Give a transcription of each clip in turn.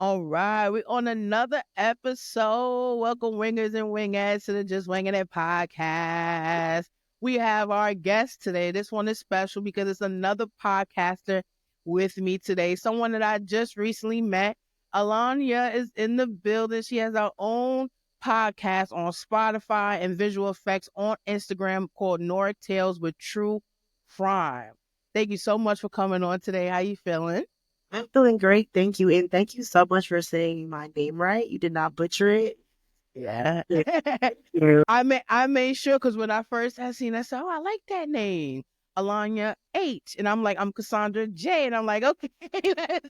All right, we're on another episode. Welcome, wingers and wingettes, to the Just Winging It podcast. We have our guest today. This one is special because it's another podcaster with me today. Someone that I just recently met. Alonya is in the building. She has her own podcast on Spotify and visual effects on Instagram called Nora Tales with True Crime. Thank you so much for coming on today. How you feeling? I'm feeling great, thank you. And thank you so much for saying my name right. You did not butcher it. Yeah. Thank you. I made sure because when I first had seen it, I said, "Oh, I like that name, Alonya H," and I'm like, "I'm Cassandra J," and I'm like, "Okay,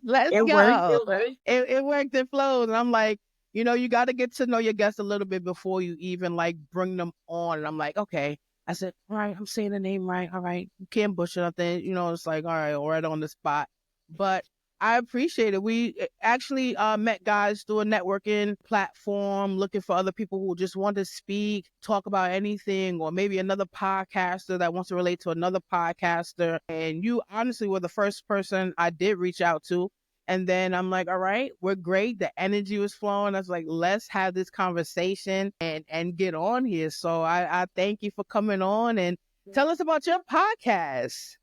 let's It worked. go." It worked. It worked. It flows, and I'm like, you got to get to know your guests a little bit before you even like bring them on. And I'm like, okay. I said, all right, I'm saying the name right. All right, you can't butcher nothing. It's like, all right on the spot, but I appreciate it. We actually met guys through a networking platform looking for other people who just want to speak, talk about anything, or maybe another podcaster that wants to relate to another podcaster. And you honestly were the first person I did reach out to. And then I'm like, all right, we're great. The energy was flowing. I was like, let's have this conversation and get on here. So I thank you for coming on and tell us about your podcast.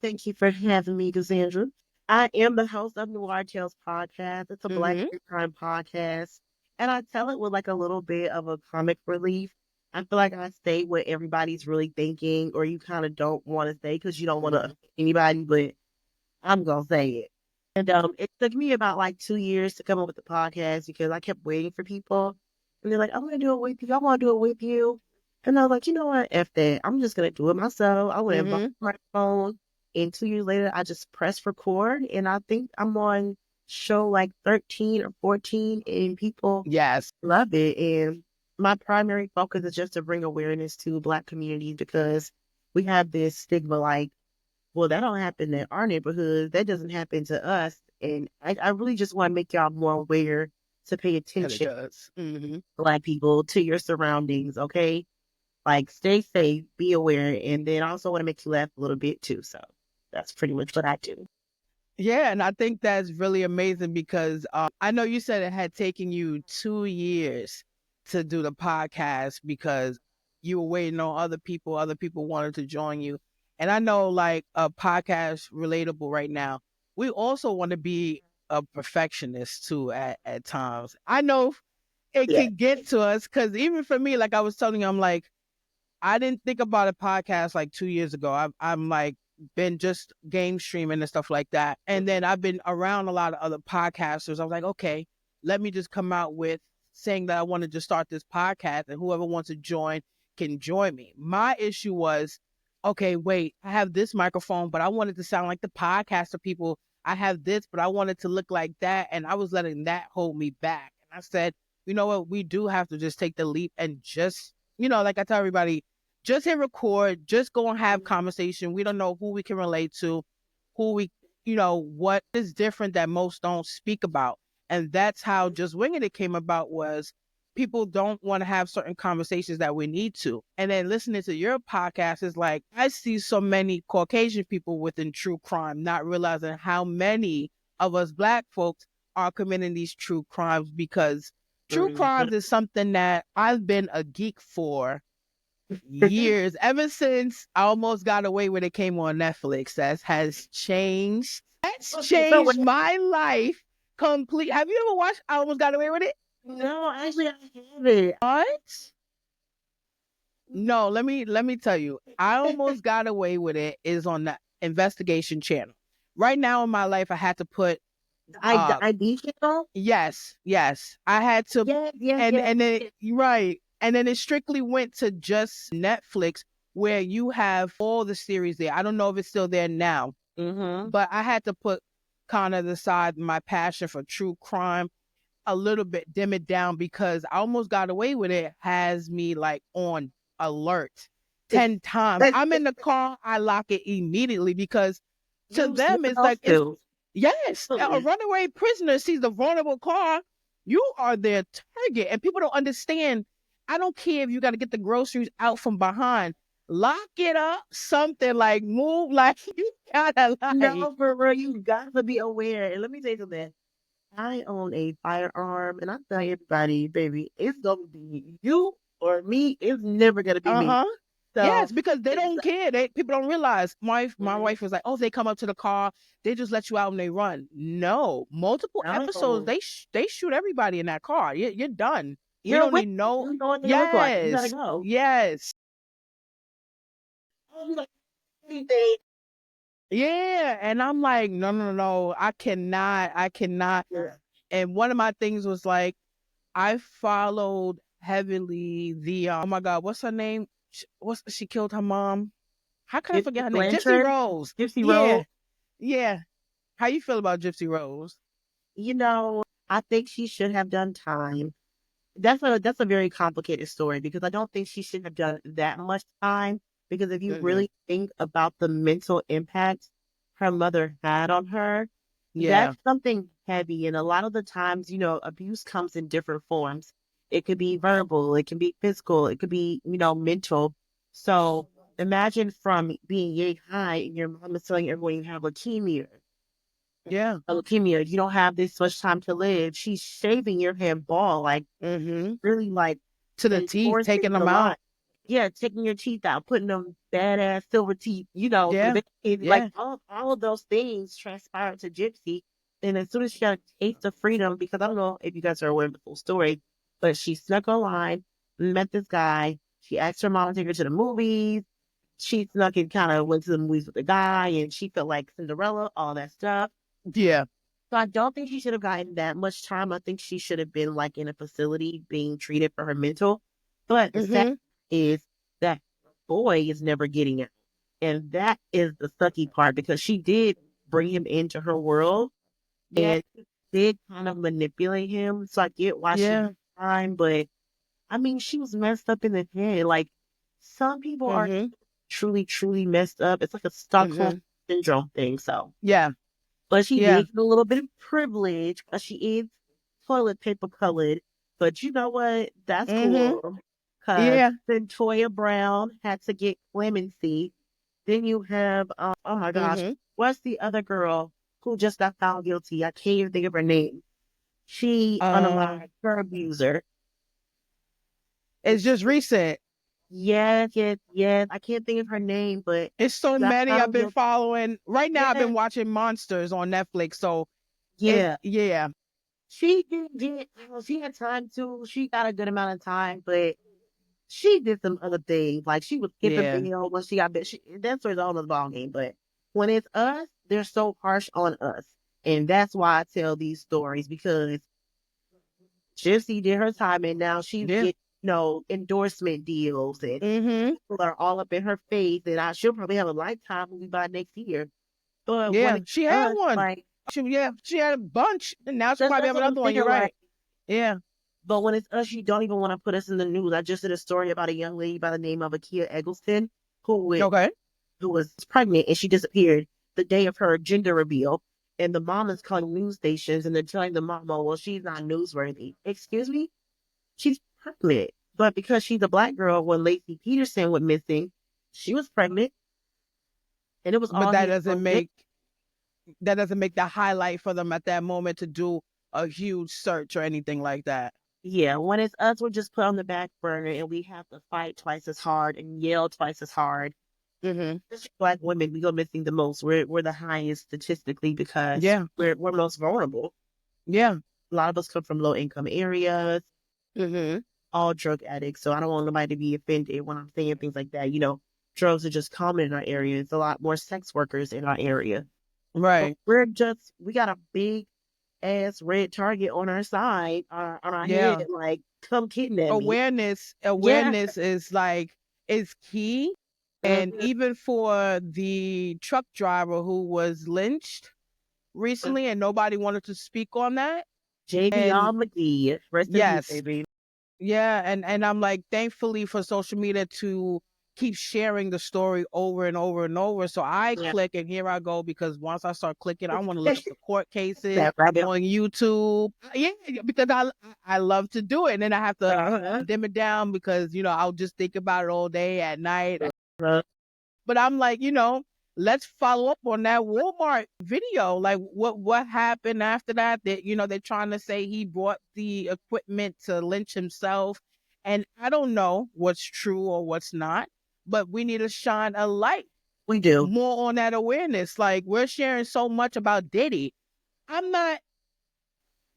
Thank you for having me, Cassandra. I am the host of Noir Tales podcast. It's a Black Mm-hmm. true crime podcast. And I tell it with like a little bit of a comic relief. I feel like I say what everybody's really thinking, or you kind of don't want to say because you don't want to offend anybody, but I'm going to say it. And it took me about like 2 years to come up with the podcast because I kept waiting for people. And they're like, I want to do it with you. I want to do it with you. And I was like, you know what? F that. I'm just going to do it myself. I want to invite Mm-hmm. my phone. And 2 years later, I just pressed record. And I think I'm on show like 13 or 14. And people Yes. love it. And my primary focus is just to bring awareness to Black communities because we have this stigma like, well, that don't happen in our neighborhood. That doesn't happen to us. And I really just want to make y'all more aware to pay And it attention, does. Mm-hmm. Black people, to your surroundings, okay? Like, stay safe, be aware, and then I also want to make you laugh a little bit too. So that's pretty much what I do. Yeah, and I think that's really amazing because I know you said it had taken you 2 years to do the podcast because you were waiting on other people wanted to join you. And I know like a podcast relatable right now. We also want to be a perfectionist too at times. I know it Yeah. can get to us because even for me, like I was telling you, I'm like, I didn't think about a podcast like 2 years ago. I'm like been just game streaming and stuff like that. And then I've been around a lot of other podcasters. I was like, okay, let me just come out with saying that I wanted to start this podcast and whoever wants to join can join me. My issue was, okay, wait, I have this microphone, but I wanted to sound like the podcaster people. I have this, but I wanted to look like that. And I was letting that hold me back. And I said, you know what? We do have to just take the leap and just, like I tell everybody, just hit record, just go and have conversation. We don't know who we can relate to, who we, what is different that most don't speak about. And that's how Just Winging It came about was people don't want to have certain conversations that we need to. And then listening to your podcast is like, I see so many Caucasian people within true crime, not realizing how many of us Black folks are committing these true crimes because true Mhm. crimes is something that I've been a geek for years, ever since I almost got away when it came on Netflix. That has changed. That's Okay, so changed my life complete. Have you ever watched I Almost Got Away with It? no, actually, I haven't. What? No, let me tell you. I Almost Got Away with It is on the investigation channel. Right now in my life, I had to put uh ID channel? yes. I had to Yes, yes, yes, and then yes. right. And then it strictly went to just Netflix where you have all the series there. I don't know if it's still there now, Mm-hmm. but I had to put kind of aside my passion for true crime a little bit, dim it down because I Almost Got Away with It has me like on alert 10 times. I'm in the car, I lock it immediately because to You're them it's like supposed it's to. yes, a runaway prisoner sees the vulnerable car, you are their target. And people don't understand. I don't care if you got to get the groceries out from behind. Lock it up, something like move like you gotta like No, for real, you got to be aware. And let me tell you something. I own a firearm, and I tell everybody, baby, it's gonna be you or me. It's never gonna be me. Uh-huh. So Yes, because they it's don't care. People don't realize. My Mhm. wife was like, "Oh, they come up to the car, they just let you out and they run." No, multiple episodes. No, They shoot everybody in that car. You're done. We you're don't away. need no. You know what they look like. You gotta Yes, go. yes, Oh, you like anything? yeah. And I'm like, no, no, no. I cannot. Yeah. And one of my things was like, I followed heavily the. Oh my God, what's her name? She killed her mom. How can I Gypsy forget her name? Gypsy Blanchard, Rose. Gypsy Yeah, Rose. yeah. How you feel about Gypsy Rose? You know, I think she should have done time. That's a very complicated story because I don't think she should have done that much time because if you Hmm. really think about the mental impact her mother had on her, Yeah, that's something heavy. And a lot of the times, abuse comes in different forms. It could be verbal, it can be physical, it could be, mental. So imagine from being yay high and your mom is telling everyone you have leukemia. yeah. Leukemia, you don't have this much time to live. She's shaving your head bald, like Hmm. really like To the teeth, enforcing taking the them line. out. Yeah, taking your teeth out, putting them badass silver teeth, for the Yeah, baby. Like yeah, all of those things transpired to Gypsy. And as soon as she got a taste of freedom, because I don't know if you guys are aware of the full story, but she snuck online, met this guy. She asked her mom to take her to the movies. She snuck and kind of went to the movies with the guy, and she felt like Cinderella, all that stuff. yeah. So I don't think she should have gotten that much time. I think she should have been like in a facility being treated for her mental. But the sad Hmm. is that boy is never getting it. And that is the sucky part because she did bring him into her world Yeah, and did kind of manipulate him. So I get why she yeah. got time, but I mean she was messed up in the head. Like some people are Hmm. truly, truly messed up. It's like a Stockholm Hmm. syndrome thing. So Yeah, but she yeah, did get a little bit of privilege because she is toilet paper colored. But you know what? That's hmm, cool. Because yeah. then Toya Brown had to get clemency. Then you have, oh my gosh, Hmm. what's the other girl who just got found guilty? I can't even think of her name. She Um, unalive her abuser. it's just recent. Yes, yes, yes. I can't think of her name, but It's so got many I've found been guilty. following. Right now, I've Yeah, been watching Monsters on Netflix. So yeah. yeah, She did, she had time too. She got a good amount of time, but she did some other things. Like she was skipping yeah, bail when she got bit. That's her own ball game. But when it's us, they're so harsh on us. And that's why I tell these stories because Gypsy did her time and now she's yeah. getting, endorsement deals and Hmm. people are all up in her face. And she'll probably have a lifetime movie by next year. But when Yeah, it's she had us, one. like, Yeah, she had a bunch, and now she probably that's have what I'm another one. You're thinking. Like, right. Yeah. but when it's us, you don't even want to put us in the news. I just did a story about a young lady by the name of Akia Eggleston Okay. who was pregnant and she disappeared the day of her gender reveal. And the mom is calling news stations and they're telling the mama, well, she's not newsworthy. Excuse me? She's pregnant. But because she's a black girl, when Lacey Peterson went missing, she was pregnant and it was But all that his doesn't own dick. make the highlight for them at that moment to do a huge search or anything like that. Yeah, when it's us, we're just put on the back burner and we have to fight twice as hard and yell twice as hard. Hmm. Especially black women, we go missing the most. We're the highest statistically because Yeah. we're most vulnerable. Yeah. A lot of us come from low income areas, Hmm. all drug addicts. So I don't want nobody to be offended when I'm saying things like that. Drugs are just common in our area. It's a lot more sex workers in our area. But Right. we got a big ass red target on our side, on our Yeah. head, like, come kidnap me. Yeah. Awareness is like is key. And Mhm. even for the truck driver who was lynched recently and nobody wanted to speak on that. JV And McGee, rest in peace, yes, baby. yeah, and I'm like, thankfully for social media to keep sharing the story over and over and over. So I Yeah. click and here I go because once I start clicking, I want to look up the court cases That rabbit. on YouTube. Yeah, because I love to do it, and then I have to Uh-huh. dim it down because I'll just think about it all day at night. Uh, But I'm like, let's follow up on that Walmart video. Like what happened after that? That they're trying to say he brought the equipment to lynch himself. And I don't know what's true or what's not, but we need to shine a light We do. more on that awareness. Like we're sharing so much about Diddy. I'm not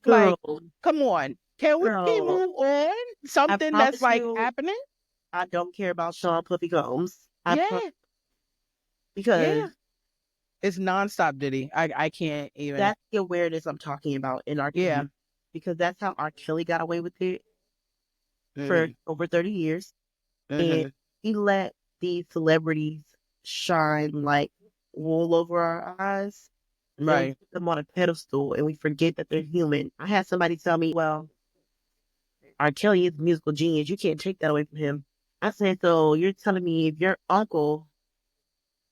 like, Girl, come on. Can we girl, move on? I Something that's promise like you, happening? I don't care about Sean Puffy Combs. Yeah. Because Yeah. It's nonstop Diddy. I can't even. that's the awareness I'm talking about in our Yeah. community. Because that's how R. Kelly got away with it for Mm-hmm. over 30 years. And Mm-hmm. he let these celebrities shine like wool over our eyes. And we Right. put them on a pedestal and we forget that they're human. I had somebody tell me, well, R. Kelly is a musical genius. You can't take that away from him. I said, so you're telling me if your uncle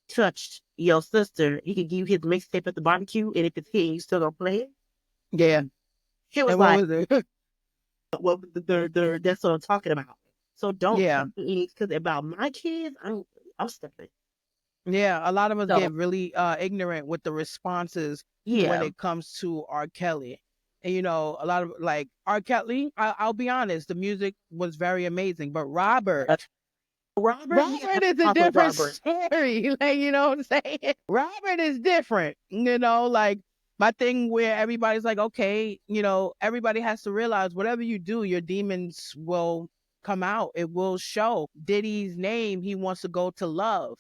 touched your sister, he could give you his mixtape at the barbecue, and if it's hit, you still gonna play it? Yeah. He was And what like, was it? well, that's what I'm talking about. So don't Yeah. tell me because about my kids, I'm stepping. Yeah. A lot of us So get really ignorant with the responses when yeah, it comes to R. Kelly. And a lot of like R. Kelly, I'll be honest, the music was very amazing. But uh, Robert, Robert, we have Robert to is a talk with different Robert. story. Like, you know what I'm saying? Robert is different. Like my thing where everybody's like, okay, everybody has to realize whatever you do, your demons will come out. It will show. Diddy's name, he wants to go to love.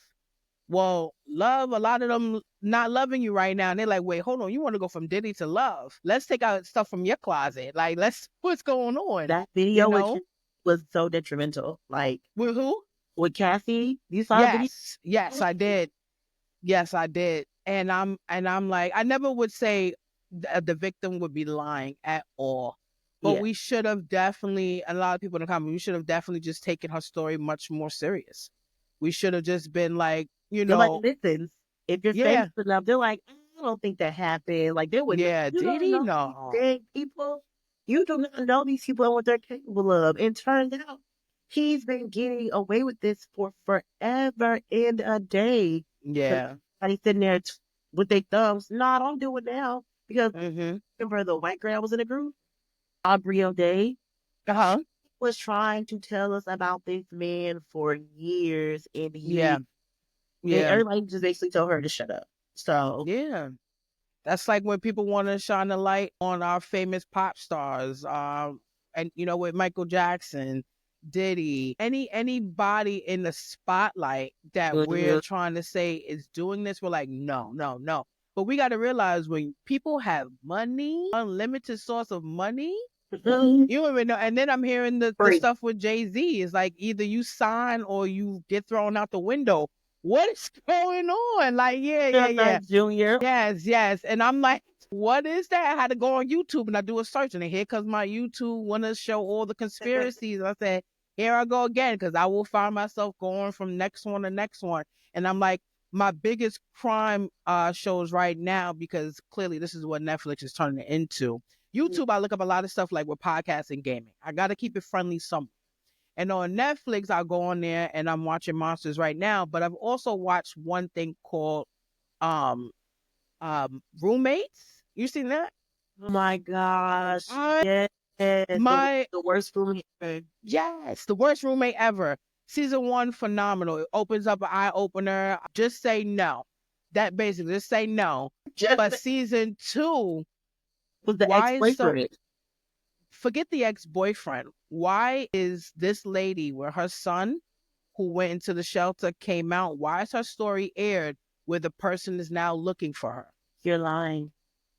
Well, love, a lot of them not loving you right now. And they're like, wait, hold on. You want to go from Diddy to love? Let's take out stuff from your closet. Like, what's going on? That You video know? was so detrimental. Like With who? with Cassie, you saw the video. Yes. Yes, I did. Yes, I did. And I'm like, I never would say the victim would be lying at all. But Yeah, we should have definitely, and a lot of people in the comments, we should have definitely just taken her story much more serious. We should have just been like, nobody listens. If you're famous yeah, enough, they're like, I don't think that happened. Like they would know. yeah, You did don't he? know these No. dang people. You do not know these people and what they're capable of. And turns out he's been getting away with this for forever and a day. So Yeah. everybody sitting there with their thumbs. No, don't do it now. Because Mm-hmm. remember the white girl was in the group? Aubrey O'Day. She Uh-huh. was trying to tell us about this man for years and years. Yeah. And Yeah. everybody just basically told her to shut up. So Yeah. That's like when people want to shine a light on our famous pop stars. And with Michael Jackson, Diddy, anybody in the spotlight that we're mhm, trying to say is doing this, we're like, no, no, no. But we got to realize when people have money, unlimited source of money, mhm, you don't even know. And then I'm hearing the free. stuff with Jay-Z. It's like either you sign or you get thrown out the window. What is going on? Like, yeah, yeah, yeah. Junior. Yes, yes. And I'm like, what is that? I had to go on YouTube and I do a search, and here comes my YouTube want to show all the conspiracies. I said, here I go again, because I will find myself going from next one to next one. And I'm like, my biggest crime shows right now, because clearly this is what Netflix is turning it into. YouTube, I look up a lot of stuff like with podcasts and gaming. I got to keep it friendly somewhere. And on Netflix, I'll go on there and I'm watching Monsters right now. But I've also watched one thing called um Roommates. You seen that? Oh my gosh. I Yes. my The worst roommate ever. Yes, the worst roommate ever. Season one, phenomenal. It opens up an eye opener. Just say no. That basically, just say no. Just But season two, was the why is so ex-boyfriend. forget the ex-boyfriend. Why is this lady where her son who went into the shelter came out? Why is her story aired where the person is now looking for her? You're lying.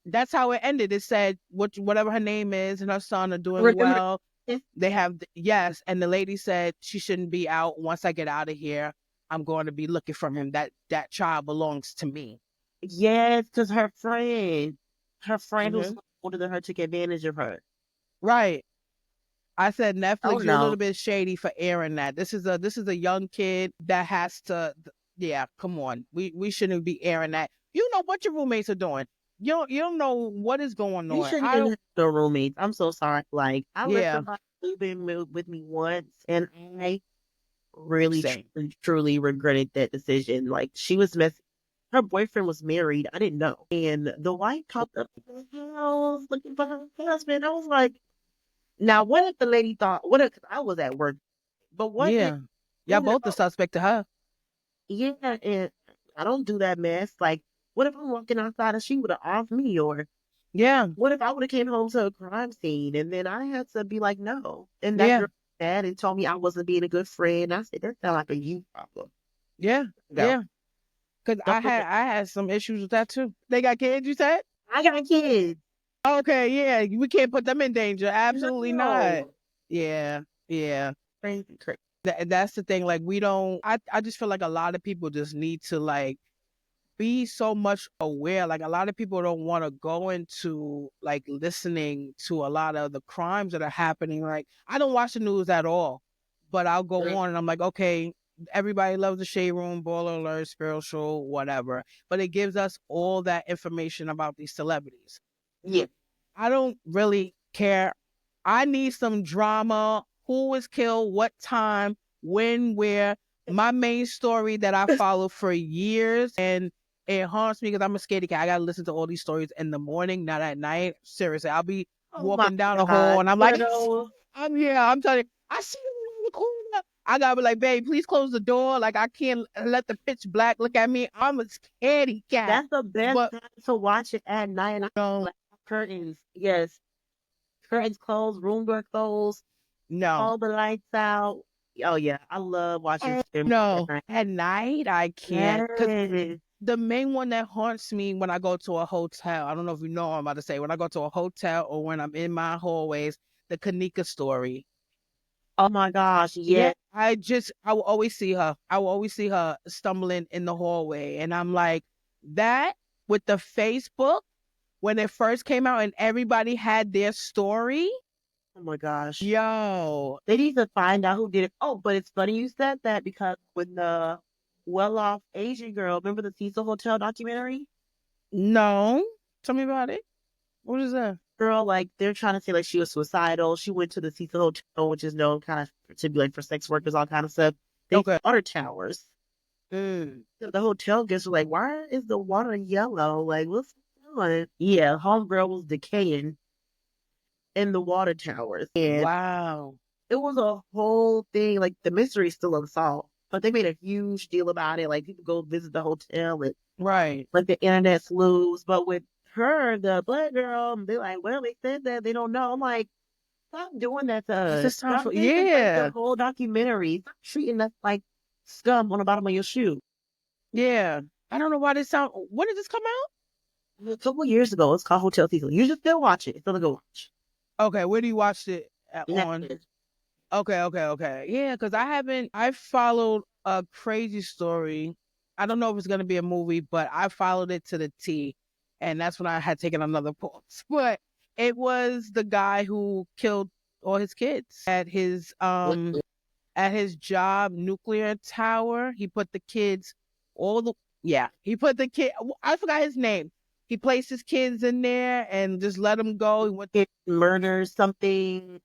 That's how it ended. It said whatever her name is and her son are doing well. They have yes, and the lady said she shouldn't be out. Once I get out of here, I'm going to be looking for him. That child belongs to me. Yes, because her friend who's Hmm. older than her took advantage of her. Right. I said Oh Netflix, you're a no. little bit shady for airing that. This is a young kid that has to. Yeah, come on. We shouldn't be airing that. You know what your roommates are doing. You don't know what is going You on. shouldn't I even don't. have no roommates. I'm so sorry. Like I let Yeah, somebody move in with me once and I really same. truly regretted that decision. Like she was messy. her boyfriend was married. I didn't know. And the wife popped up in the house looking for her husband. I was like, now what if the lady thought, what if, 'cause I was at work, but Yeah. Y'all what if, both the suspect to her. yeah, and I don't do that mess. Like, what if I'm walking outside and she would have off me? Or Yeah. what if I would have came home to a crime scene and then I had to be like, no. And that Yeah. girl mad and told me I wasn't being a good friend. I said, that sounds like a you problem. Yeah. No, Yeah. Cause don't put that. I had some issues with that too. They got kids, you said? I got kids. Okay, yeah. We can't put them in danger. Absolutely not. No. Yeah. Yeah. Crazy, crazy. That's the thing. Like we don't I just feel like a lot of people just need to like be so much aware. Like a lot of people don't want to go into like listening to a lot of the crimes that are happening. Like I don't watch the news at all, but I'll go on and I'm like, okay, everybody loves the shade room, baller alert, spiritual, whatever. But it gives us all that information about these celebrities. Yeah. I don't really care. I need some drama. Who was killed? What time? When? Where? My main story that I followed for years, and it haunts me because I'm a scaredy cat. I gotta listen to all these stories in the morning, not at night. Seriously, I'll be Oh my walking down the hall God. and I'm One like, of those. I'm here. I'm telling you, I see you in the corner. I gotta be like, babe, please close the door. Like I can't let the pitch black look at me. I'm a scaredy cat. That's the best But time to watch it at night. And I no, like curtains. Yes. Curtains closed, room door closed, no. all the lights out. Oh yeah. I love watching Oh, scary movies at no, night. at night I can't because Yes. the main one that haunts me when I go to a hotel, I don't know if you know what I'm about to say, when I go to a hotel or when I'm in my hallways, the Kanika story. Oh my gosh. Yeah, Yes. I will always see her. I will always see her stumbling in the hallway. And I'm like, that with the Facebook, when it first came out and everybody had their story, Oh my gosh. yo, They need to find out who did it. Oh, but it's funny you said that because when the well-off Asian girl, remember the Cecil Hotel documentary? no. Tell me about it. What is that? Girl, like they're trying to say like she was suicidal. She went to the Cecil Hotel, which is known kind of to be like for sex workers, all kind of stuff. They Okay. water towers. Mm. The hotel guests were like, "Why is the water yellow? Like, what's going on?" Yeah, homegirl was decaying in the water towers, and Wow. it was a whole thing. Like the mystery is still unsolved, but they made a huge deal about it. Like people go visit the hotel and Right. like the internet sleuths. But with her, the black girl, they're like, well, they said that they don't know. I'm like, stop doing that to It's us. just time Stop for making like the yeah. whole documentary. Stop treating us like scum on the bottom of your shoe. Yeah. I don't know why this sound when did this come A couple years ago, it's called Hotel Cecil. You should still watch it. It's still a good watch. out? Okay, where do you watch it on? Netflix. Okay, okay, okay. Yeah, because I followed a crazy story. I don't know if it's gonna be a movie, but I followed it to the T. And that's when I had taken another pause. But it was the guy who killed all his kids at his job nuclear tower. He put the kids all the yeah, he put the kid I forgot his name. He placed his kids in there and just let them go. He went It murder something.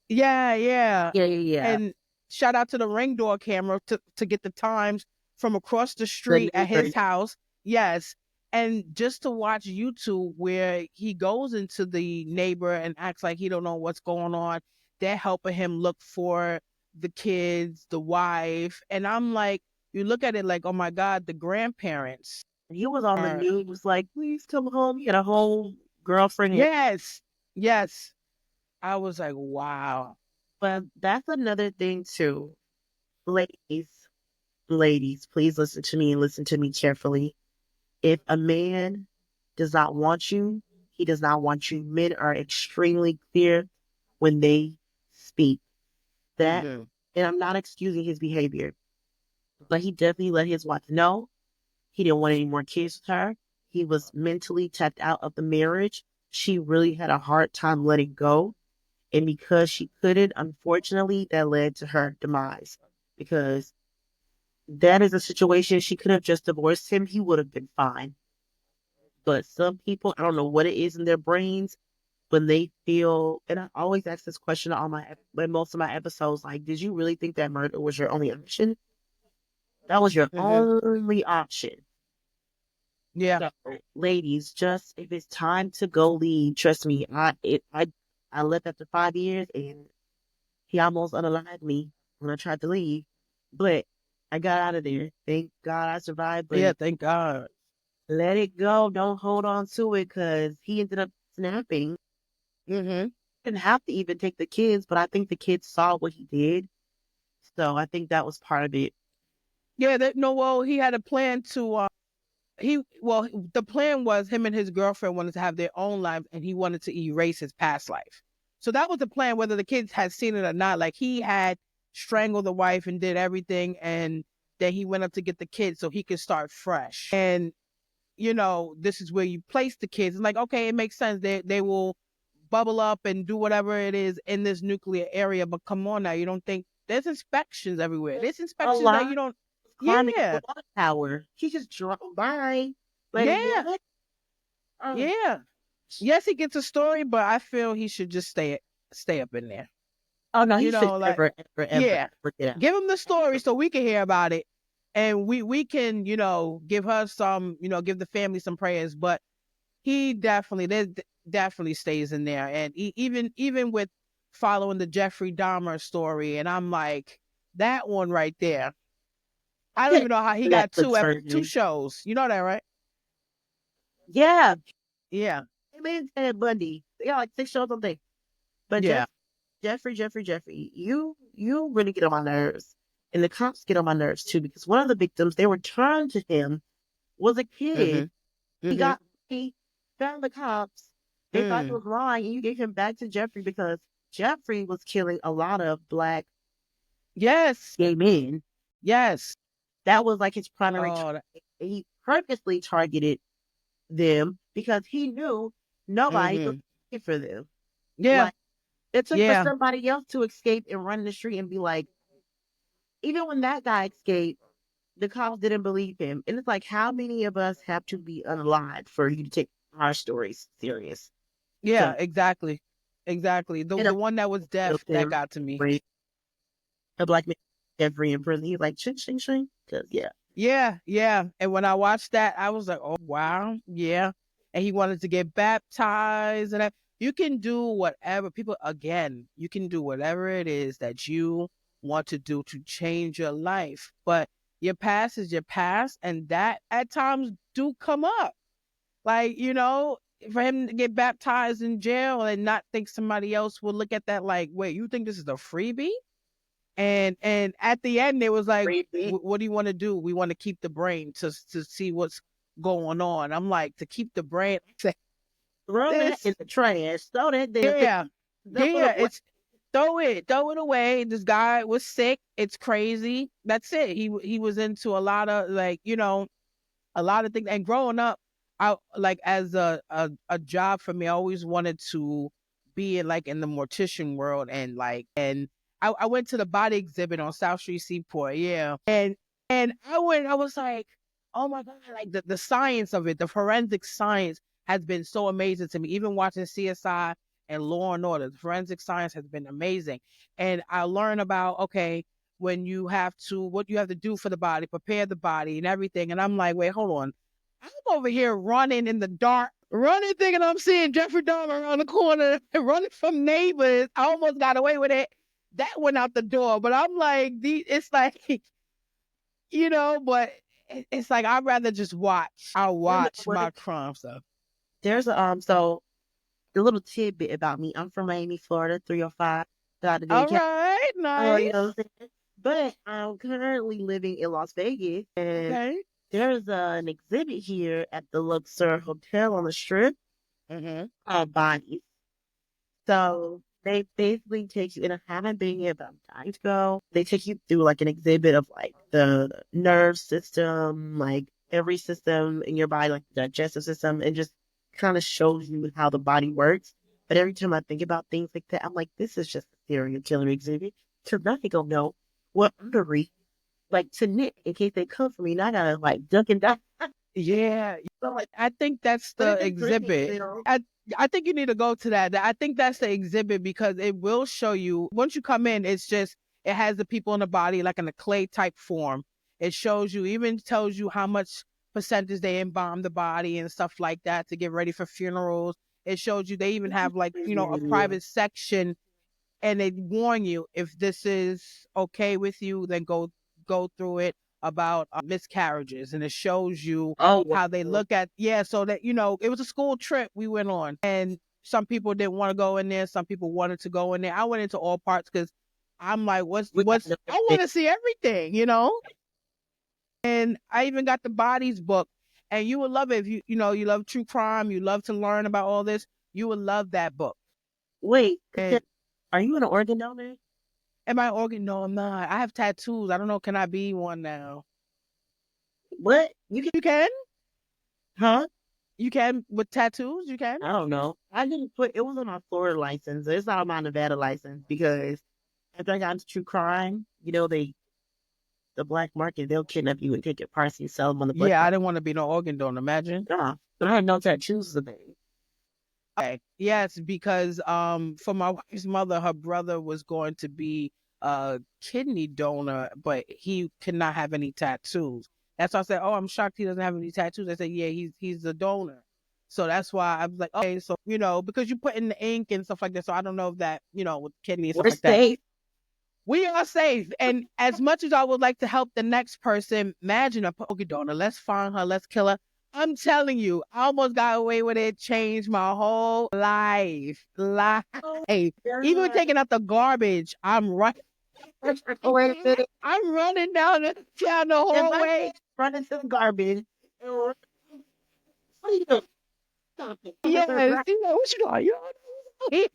yeah, yeah. Yeah, yeah, yeah. And shout out to the ring door camera to get the times from across the The street at neighbor. his house. Yes. And just to watch YouTube where he goes into the neighbor and acts like he don't know what's going on. They're helping him look for the kids, the wife. And I'm like, you look at it like, oh my God, the grandparents He was on the are news like, please come home. He had a whole girlfriend. yes, yes. I was like, wow. But that's another thing too. Ladies, ladies, please listen to me and listen to me carefully. If a man does not want you, he does not want you. Men are extremely clear when they speak. That, Mhm. and I'm not excusing his behavior, but he definitely let his wife know he didn't want any more kids with her. He was mentally tapped out of the marriage. She really had a hard time letting go. And because she couldn't, unfortunately, that led to her demise. Because that is a situation she could have just divorced him. He would have been fine. But some people, I don't know what it is in their brains when they feel, and I always ask this question on in most of my episodes, like, did you really think that murder was your only option? That was your Mhm. only option. Yeah. So, ladies, just if it's time to go leave, trust me, I left after 5 years and he almost unalived me when I tried to leave, but I got out of there. Thank God I survived, Yeah. but Thank God. let it go. Don't hold on to it because he ended up snapping. Hmm. Didn't have to even take the kids, but I think the kids saw what he did. So I think that was part of it. Yeah. No. Well, he had a plan to. The plan was him and his girlfriend wanted to have their own lives, and he wanted to erase his past life. So that was the plan, whether the kids had seen it or not. Like he had strangled the wife and did everything, and then he went up to get the kids so he could start fresh. And this is where you place the kids. It's like, okay, it makes sense. They will bubble up and do whatever it is in this nuclear area. But come on now, you don't think there's inspections everywhere? There's A inspections that you lot don't. of climbing Yeah, water tower. He just drove by. Like, yeah, what? Oh, yeah. Yes, he gets a story, but I feel he should just stay up in there. oh no, he You should know, like never, ever, ever, yeah, ever get out. give him the story so we can hear about it, and we can give her some give the family some prayers. But he definitely definitely stays in there, and even with following the Jeffrey Dahmer story, and I'm like that one right there. I don't even know how he got Netflix two version. shows. You know that, right? Yeah, Yeah, him and Ted Bundy. They got like 6 shows on thing. But yeah. Jeffrey, you really get on my nerves, and the cops get on my nerves too because one of the victims they returned to him was a kid. Mhm. Mhm. He found the cops. They thought he Mm. was lying, and you gave him back to Jeffrey because Jeffrey was killing a lot of black Yes. gay men. Yes. That was like his primary Oh, target. And he purposely targeted them because he knew nobody was mhm. looking for them. Yeah. Like it took for Yeah. somebody else to escape and run in the street and be like, even when that guy escaped, the cops didn't believe him. And it's like, how many of us have to be unalive for you to take our stories serious? Yeah, So, exactly. Exactly. The and a the one that was deaf that them, got to me. a black man, Jeffrey in prison. He's like, shing, shing, shing. Because, yeah. Yeah, yeah. And when I watched that, I was like, "Oh, wow. Yeah." And he wanted to get baptized and you can do whatever people again, you can do whatever it is that you want to do to change your life. But your past is your past, and that at times do come up. Like, for him to get baptized in jail and not think somebody else will look at that like, wait, you think this is a freebie? And at the end, it was like, Creepy. what do you want to do? We want to keep the brain to see what's going on. I'm like, to keep the brain. Throw that in This, the trash. Throw that damn thing. yeah, Throw it yeah. away. It's throw it away. This guy was sick. It's crazy. That's it. He was into a lot of like a lot of things. And growing up, I like as a job for me, I always wanted to be in the mortician world and I went to the body exhibit on South Street Seaport, yeah. And I was like, oh my God, like the science of it, the forensic science has been so amazing to me. Even watching CSI and Law and Order, the forensic science has been amazing. And I learned about, okay, what you have to do for the body, prepare the body and everything. And I'm like, wait, hold on. I'm over here running in the dark, running thinking I'm seeing Jeffrey Dahmer around the corner, running from neighbors. I almost got away with it. That went out the door. But I'm like, it's like, but it's like I'd rather just watch. I'll You know watch what? my crime stuff. There's so a little tidbit about me. I'm from Miami, Florida, 305. Got to All be right, you know nice. what I'm saying? But I'm currently living in Las Vegas, and Okay. there's an exhibit here at the Luxor Hotel on the Strip Mm-hmm. called Bodies. So they basically take you, and I haven't been here, but I'm dying to go. They take you through like an exhibit of like the nerve system, like every system in your body, like the digestive system, and just kind of shows you how the body works. But every time I think about things like that, I'm like, this is just a serial killer exhibit. So now they gonna know what artery, like to nick in case they come for me. And I gotta like duck and dive. Yeah, So I'm like, I think that's but the it's intriguing, exhibit. you know. I think you need to go to that. I think that's the exhibit because it will show you once you come in. It has the people in the body like in a clay type form. It shows you, even tells you how much percentage they embalm the body and stuff like that to get ready for funerals. It shows you they even have like, a private section, and they warn you if this is okay with you, then go through it about miscarriages, and it shows you Oh, how they wow. look at, so that it was a school trip we went on, and some people didn't want to go in there, some people wanted to go in there. I went into all parts because I'm like, We got no I want to see everything. And I even got the bodies book, and you would love it if you love true crime, you love to learn about all this, you would love that book. Wait, And are you an organ donor? am I organ? No, I'm not. I have tattoos. I don't know. Can I be one now? What? You can, You can. huh? You can with tattoos. You can. I don't know. I didn't put it was on my Florida license. It's not on my Nevada license because after I got into true crime, the black market, they'll kidnap you and take your parts and sell them on the black Yeah, I market. didn't want to be no organ donor. Imagine. Yeah. But I had no tattoos of thing. Okay. Yes, because for my wife's mother, her brother was going to be a kidney donor, but he could not have any tattoos. That's why I said, "Oh, I'm shocked he doesn't have any tattoos." I said, "Yeah, he's the donor." So that's why I was like, "Okay, so because you put in the ink and stuff like that." So I don't know if that with kidney and stuff We're like that. safe. We are safe. And as much as I would like to help the next person, imagine a organ donor. Let's find her. Let's kill her. I'm telling you, I almost got away with it. Changed my whole life. Life. Oh, Even God. taking out the garbage, I'm right. Oh, wait a minute. I'm running down the If I hallway. run into the garbage, what do you do? Stop it. Yes. You know, what you doing? You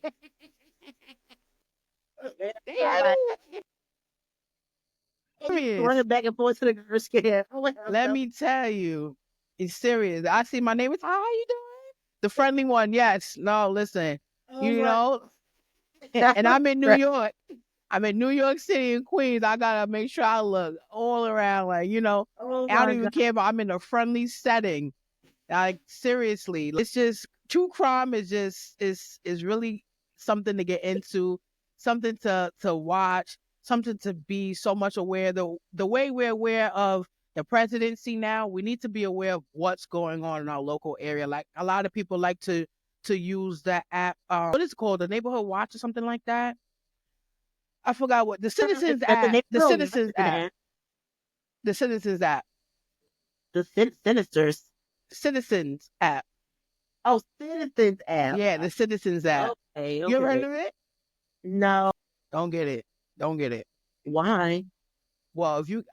know, serious. Running back and forth to the garbage scared. Oh, wait, Let me tell you, it's serious. I see my neighbors. How you doing? The friendly one, yes. No, listen. oh You my. know, and I'm in New York. I'm in New York City and Queens. I gotta make sure I look all around, like Oh I don't my even God. care if I'm in a friendly setting. Like seriously, it's just true crime is really something to get into, something to watch, something to be so much aware. The way we're aware of the presidency now, we need to be aware of what's going on in our local area. Like a lot of people like to use that app. What is it called? The Neighborhood Watch or something like that. I forgot what the Citizens At the app. The neighborhood Citizens watching app. that, The Citizens app. the Sinisters. Citizens app. Oh, Citizens app. Yeah, the Citizens app. Okay, You ever heard okay. of it? No. Don't get it. Don't get it. Why? Well, if you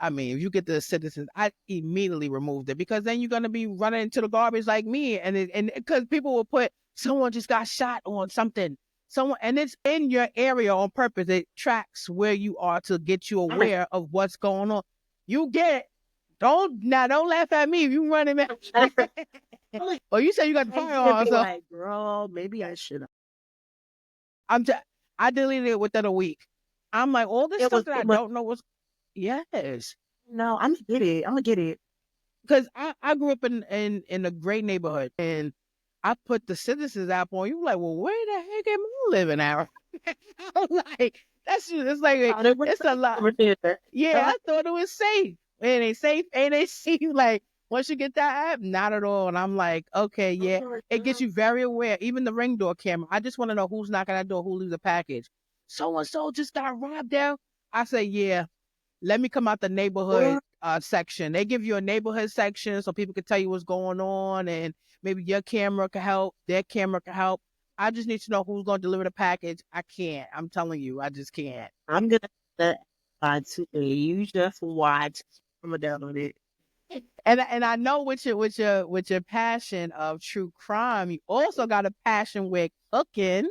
get the Citizens, I immediately removed it because then you're gonna be running into the garbage like me, and because people will put someone just got shot on something, someone, and it's in your area on purpose. It tracks where you are to get you I'm like, aware of what's going on. You get it. Don't laugh at me if you running back. I'm like, Oh, you said you got the I should firearm, be so like, girl, maybe I should have. I'm just I deleted it within a week. I'm like all this It stuff was that too I much. don't know what's yes. No, I'm gonna get it. I'm gonna get it. Because I grew up in a great neighborhood, and I put the Citizens app on. You like, well, where the heck am I living at? I'm like, it's like Oh, they were it's a lot. over there. Yeah, I thought it was safe. It ain't safe. Ain't they see like once you get that app, not at all. And I'm like, okay, yeah, it gets you very aware. Even the ring door camera. I just want to know who's knocking at the door, who leaves a package. So and so just got robbed there. I say, yeah, let me come out the neighborhood section. They give you a neighborhood section so people can tell you what's going on, and maybe your camera can help, their camera can help. I just need to know who's going to deliver the package. I can't. I'm telling you, I just can't. I'm gonna set by today. You just watch. I'm gonna download it. And I know with your passion of true crime, you also got a passion with cooking.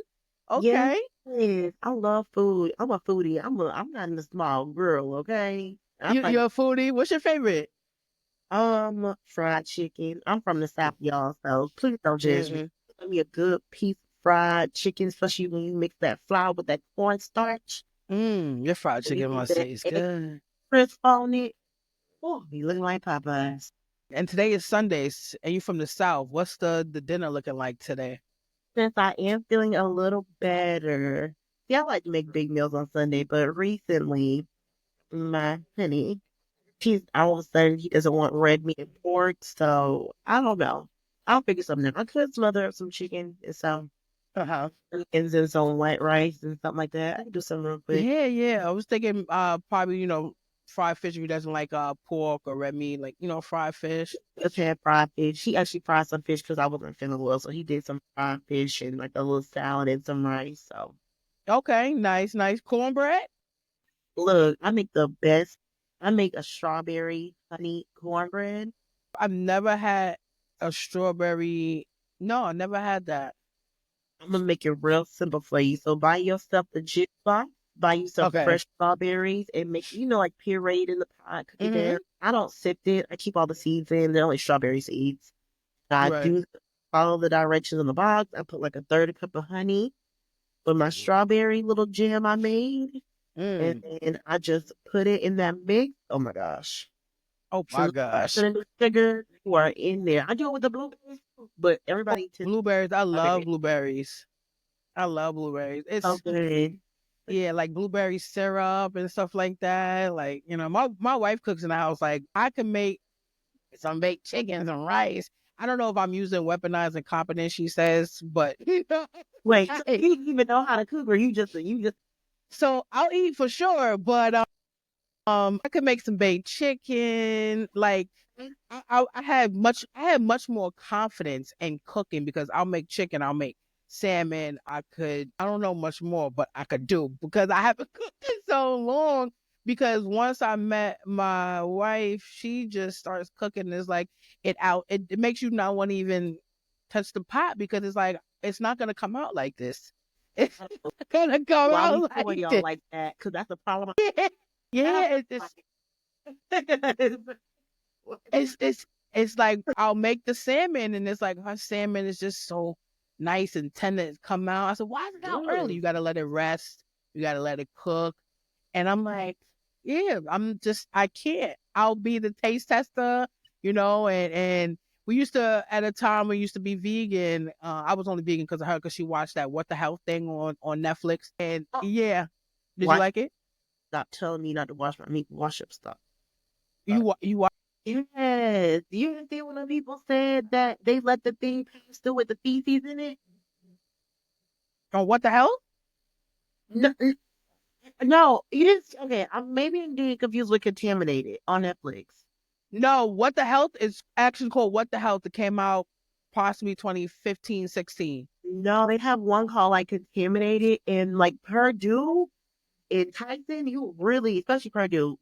Yes, Okay, I love food. I'm a foodie. I'm not a small girl, okay? I like you're a foodie. What's your favorite? fried chicken. I'm from the South, y'all, so please don't judge me. Mm-mm. Give me a good piece of fried chicken, especially when you mix that flour with that cornstarch. Your fried And you chicken put must that taste egg good. crisp on it. Oh, you looking like Popeyes. And today is Sundays, and you from the South. What's the dinner looking like today? Since I am feeling a little better. See, I like to make big meals on Sunday, but recently, my honey, He's all of a sudden he doesn't want red meat and pork, so I don't know. I'll figure something out. I could smother up some chicken and some Uh-huh. onions and some white rice and something like that. I can do something real quick. Yeah, yeah. I was thinking probably, fried fish if he doesn't like pork or red meat, like, fried fish. Just had fried fish. He actually fried some fish because I wasn't feeling well, so he did some fried fish and like a little salad and some rice. So Okay, nice, nice. Cornbread? look, I make the best. I make a strawberry honey cornbread. I've never had a strawberry. No, I never had that. I'm gonna make it real simple for you. So buy yourself the jig box, buy you some Okay. fresh strawberries, and make like pureed in the pot, cook it Mm-hmm. down. I don't sift it. I keep all the seeds in. They're only strawberry seeds. I Right. do follow the directions in the box. I put like a third a cup of honey with my strawberry little jam I made, and Mm. then I just put it in that mix. Oh my gosh. Oh my So gosh. the sugar who are in there. I do it with the blueberries, but Oh, everybody tends blueberries. I love strawberry. blueberries. I love blueberries. So It's good. yeah, like blueberry syrup and stuff like that. Like, my wife cooks in the house. Like, I can make some baked chickens and rice. I don't know if I'm using weaponized incompetence, she says, but Wait, so you didn't even know how to cook, or you just so I'll eat for sure, but I could make some baked chicken. Like I had much more confidence in cooking because I'll make chicken, I'll make salmon. I don't know much more, but I could do because I haven't cooked in so long. Because once I met my wife, she just starts cooking. It's like it makes you not want to even touch the pot because it's like it's not gonna come out like this. It's not gonna come why we out spoil like y'all this. like that? Because that's the problem. I Yeah, have. it's it's it's like I'll make the salmon and it's like her salmon is just so nice and tender it's come out. I said, why is it out early? Mm. You gotta let it rest. You gotta let it cook. And I'm like, yeah, I can't. I'll be the taste tester, and we used to at a time we used to be vegan. I was only vegan because of her because she watched that What the Health thing on Netflix. And Oh, yeah. Did you why like it? stop telling me not to wash my meat? Wash up stuff. You watch Yes. You didn't see when the people said that they let the thing pass through with the feces in it? on What the Hell? No, no, you didn't. Okay, I'm getting confused with Contaminated on Netflix. No, What the Health is actually called What the Health. It came out possibly 2015, 16. No, they have one called like Contaminated and like Purdue and Tyson. You really, especially Purdue.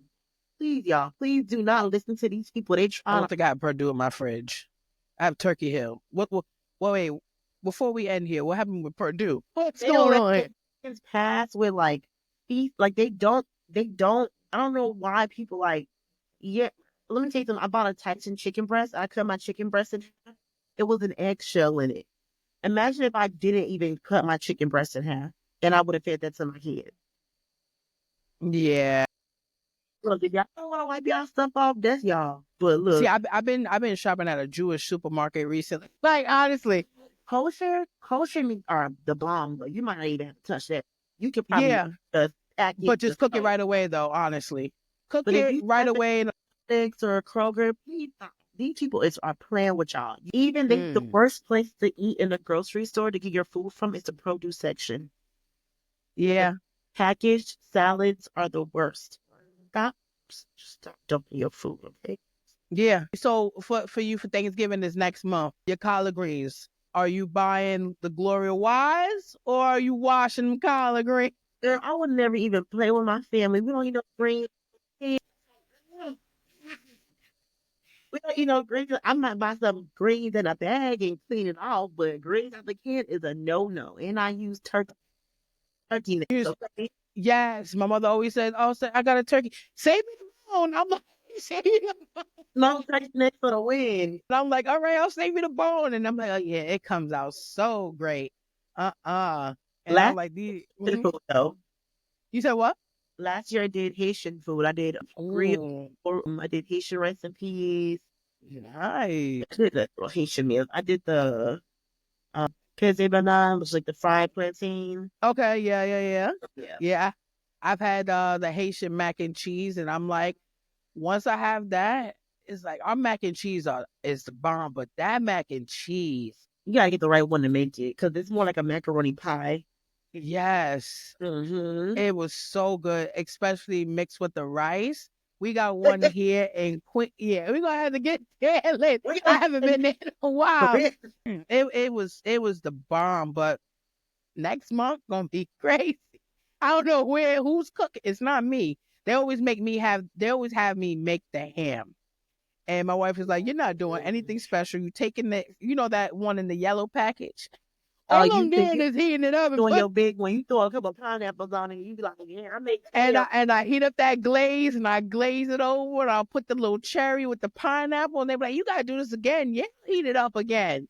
Please, y'all, please do not listen to these people. They I trying don't to. think I have Purdue in my fridge. I have Turkey Hill. Wait, before we end here, what happened with Purdue? What's They don't going let on? things pass with like feet. Like they don't. I don't know why people like. Yeah, let me tell you something. I bought a Tyson chicken breast. I cut my chicken breast in half. It was an eggshell in it. Imagine if I didn't even cut my chicken breast in half, and I would have fed that to my kids. Yeah. Look, if y'all don't want to wipe y'all stuff off, that's y'all. But See, look, I've been shopping at a Jewish supermarket recently. Like honestly, kosher meat are the bomb. But you might not even have to touch that. You could probably yeah, just package but the just cook it stove. right away though. Honestly, cook But if it you right have away. And, Six or Kroger, please stop. These people are playing with y'all. Even the mm, worst place to eat in a grocery store to get your food from is the produce section. The yeah, packaged salads are the worst. Stop, stop dumping your food, okay? yeah. So for you for Thanksgiving this next month, your collard greens. Are you buying the Gloria Wise or are you washing collard greens? Girl, I would never even play with my family. We don't eat no green. We don't eat no greens. I might buy some greens in a bag and clean it off, but greens out the can is a no-no. And I use turkey necks, okay? Yes, my mother always said, "Oh, I got a turkey. Save me the bone." I'm like, "Save me the bone." No turkey necks for the win. And I'm like, "All right, I'll save you the bone." And I'm like, "Oh yeah, it comes out so great." And I'm Last like, "The year, though. You said what?" Last year I did Haitian food. I did grilled. Oh, I did Haitian rice and peas. nice. I did the Haitian meals. I did the peze banane, which is like the fried plantain. Okay, yeah, yeah, yeah, Yeah. yeah. I've had the Haitian mac and cheese, and I'm like, once I have that, it's like our mac and cheese is the bomb, but that mac and cheese, You gotta get the right one to make it because it's more like a macaroni pie. yes, Mm-hmm. it was so good, especially mixed with the rice. We got one here in Quick. Yeah, we're gonna have to get there later. We I gotta haven't get been there in a for while. real. It was the bomb, but next month gonna be crazy. I don't know who's cooking. It's not me. They always have me make the ham. And my wife is like, "You're not doing anything special. You taking that one in the yellow package. Oh, All I'm you think doing you is heating it up and doing put your big one? You throw a couple of pineapples on it, and you be like, "Yeah, I make and ham." I heat up that glaze and I glaze it over and I'll put the little cherry with the pineapple and they're like, you gotta do this again. Yeah, heat it up again.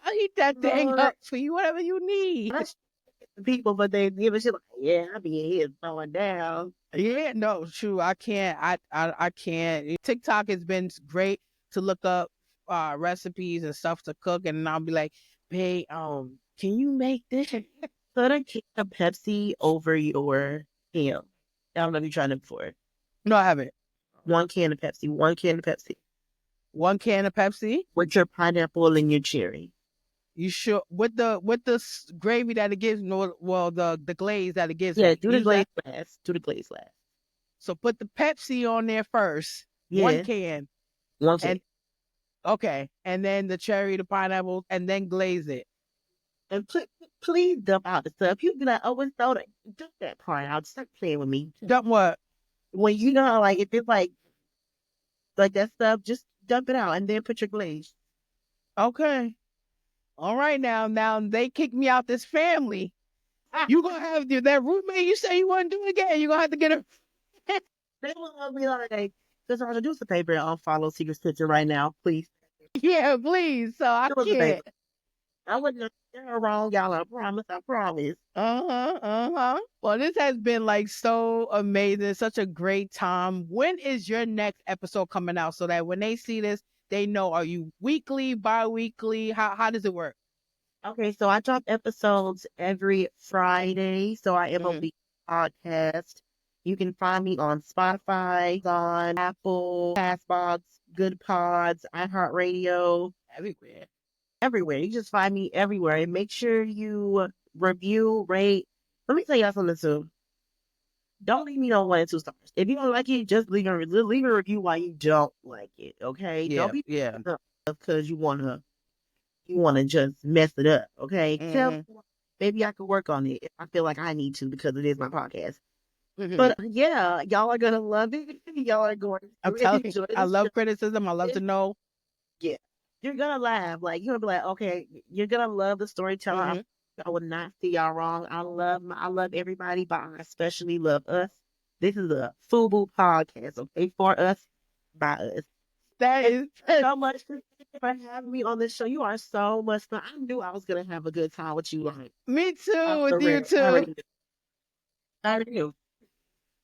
I'll heat that thing Lord, up for you, whatever you need. that's the people, but they give a shit like, "Yeah, I be in here throwing down." Yeah, no, true. I can't. I can't. TikTok has been great to look up recipes and stuff to cook, and I'll be like, "Babe, can you make this?" Put a can of Pepsi over your ham. I don't know if you tried it before. No, I haven't. 1 can of Pepsi, 1 can of Pepsi One can of Pepsi. with your pineapple and your cherry. You sure with the gravy that it gives? No, well, the glaze that it gives Yeah, me. do the Use glaze that. last. Do the glaze last. So put the Pepsi on there first. One Yeah, can, one can. and okay, and then the cherry, the pineapple, and then glaze it. And please dump out the stuff. You'd be like, "Oh, it's soda." Dump that part out. Stop playing with me. Dump what? When you know, how, like, if it's like that stuff, just dump it out and then put your glaze. Okay. All right, now they kicked me out this family. You gonna have that roommate you say you want to do again. You gonna have to get a They will be like, "Just do us a favor and unfollow Secret Kitchen right now, please. yeah, please. So I Do us a favor." can't. I wouldn't you're wrong, y'all. I promise. I promise. Uh-huh. Well, this has been like so amazing, such a great time. When is your next episode coming out so that when they see this, they know, are you weekly, bi-weekly? How does it work? Okay, so I drop episodes every Friday. So I am on Hmm. the podcast. You can find me on Spotify, on Apple, Castbox, Good Pods, iHeartRadio, Everywhere. everywhere. You just find me everywhere. And make sure you review, rate. Let me tell y'all something too. Don't leave me no 1 and 2 stars. If you don't like it, just leave a review why you don't like it. Okay? Don't Yeah, be yeah. because you wanna just mess it up. Okay? Tell Hmm. me maybe I could work on it if I feel like I need to because it is my podcast. Hmm. But yeah, y'all are gonna love it. Y'all are going I'm to telling you, enjoy I the show. love criticism. I love to know. Yeah. You're gonna laugh. Like you're gonna be like, okay, you're gonna love the storyteller. Hmm. I would not see y'all wrong. I love everybody, but I especially love us. This is a FUBU podcast, okay? For us, by us. That And is so much for having me on this show. You are so much fun. I knew I was gonna have a good time with you, like me too, off with the you rip. I too. already knew. I already knew.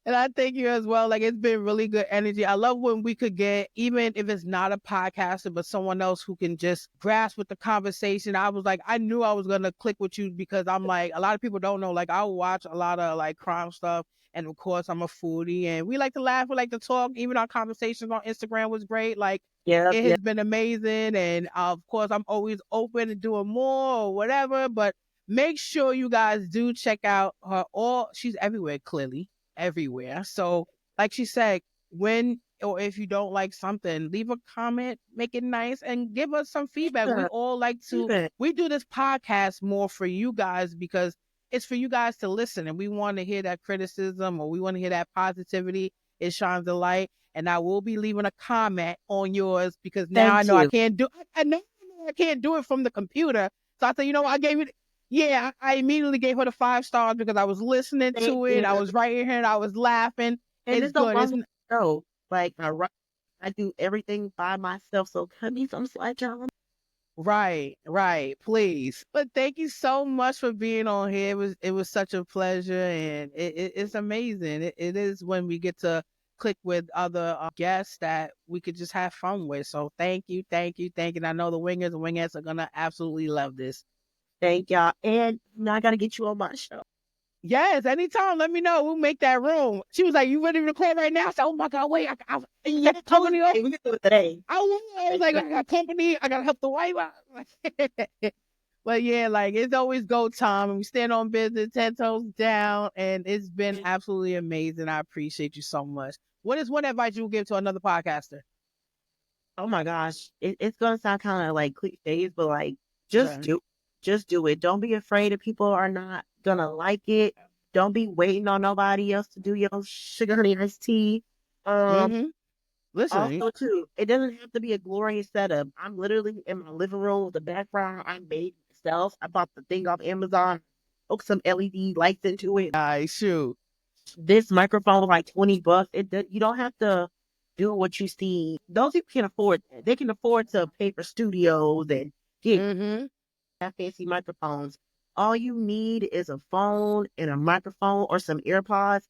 And I thank you as well. Like it's been really good energy. I love when we could get, even if it's not a podcaster, but someone else who can just grasp with the conversation. I was like, I knew I was gonna click with you because I'm like, a lot of people don't know. Like I watch a lot of like crime stuff, and of course I'm a foodie, and we like to laugh, we like to talk. Even our conversations on Instagram was great. Like Yep, it yep. has been amazing, and of course I'm always open to doing more or whatever. But make sure you guys do check out her. All she's everywhere, clearly everywhere. So, like she said, when or if you don't like something, leave a comment, make it nice, and give us some feedback. We Yeah, all like to, even. we do this podcast more for you guys because it's for you guys to listen and we want to hear that criticism or we want to hear that positivity. It shines a light. And I will be leaving a comment on yours because now I Thank know I you. can't do I can't do it from the computer. So I said, you know what, I gave it yeah, I immediately gave her the 5 stars because I was listening Thank to it. I you. was right here and I was laughing. And It's it's a good. It's long show. Like I do everything by myself. So cut me some slack, y'all. right, right. Please, but thank you so much for being on here. It was such a pleasure, and it's amazing. It is when we get to click with other guests that we could just have fun with. So thank you, thank you, thank you. And I know the wingers and wingettes are gonna absolutely love this. Thank y'all. And now I gotta get you on my show. Yes, anytime. Let me know. We'll make that room. She was like, "You ready to record right now?" I said, "Oh my god, wait! I Yeah, got company totally. over." Hey, we can do it today. I was like, "I got company. I gotta help the wife out." But yeah, like it's always go time, and we stand on business, 10 toes down, and it's been absolutely amazing. I appreciate you so much. What is one advice you would give to another podcaster? Oh my gosh, it's gonna sound kind of like cliches, but like just Okay. do, just do it. Don't be afraid if people are not gonna like it. Don't be waiting on nobody else to do your sugar honey iced tea. Um, Mm-hmm. Listen, Also too, it doesn't have to be a glorious setup. I'm literally in my living room with the background I made myself. I bought the thing off Amazon, hooked some LED lights into it. I shoot. This microphone was like $20. You don't have to do what you see. Those people can afford that. They can afford to pay for studios and get Mm-hmm. fancy microphones. All you need is a phone and a microphone or some AirPods.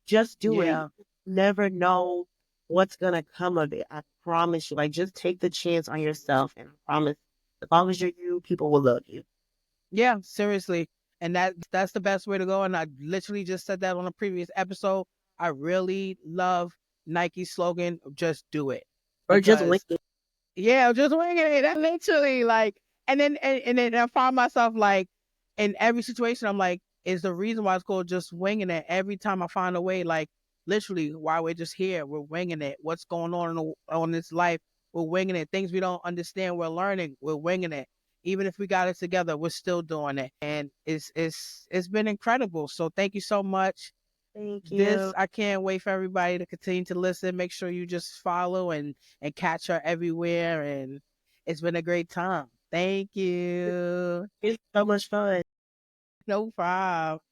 Just do it. Yeah. You never know what's gonna come of it. I promise you. Like just take the chance on yourself, and I promise, as long as you're you, people will love you. Yeah, seriously. And that's the best way to go. And I literally just said that on a previous episode. I really love Nike's slogan, just do it. Or just wing Because yeah, just winging it. That literally like and then I find myself like in every situation I'm like, is the reason why it's called just winging it. Every time I find a way, like literally why we're just here, we're winging it. What's going on on this life, we're winging it. Things we don't understand, we're learning, we're winging it. Even if we got it together, we're still doing it. And it's been incredible. So thank you so much. Thank This you. I can't wait for everybody to continue to listen. Make sure you just follow and catch her everywhere. And it's been a great time. Thank you. It's so much fun. No problem.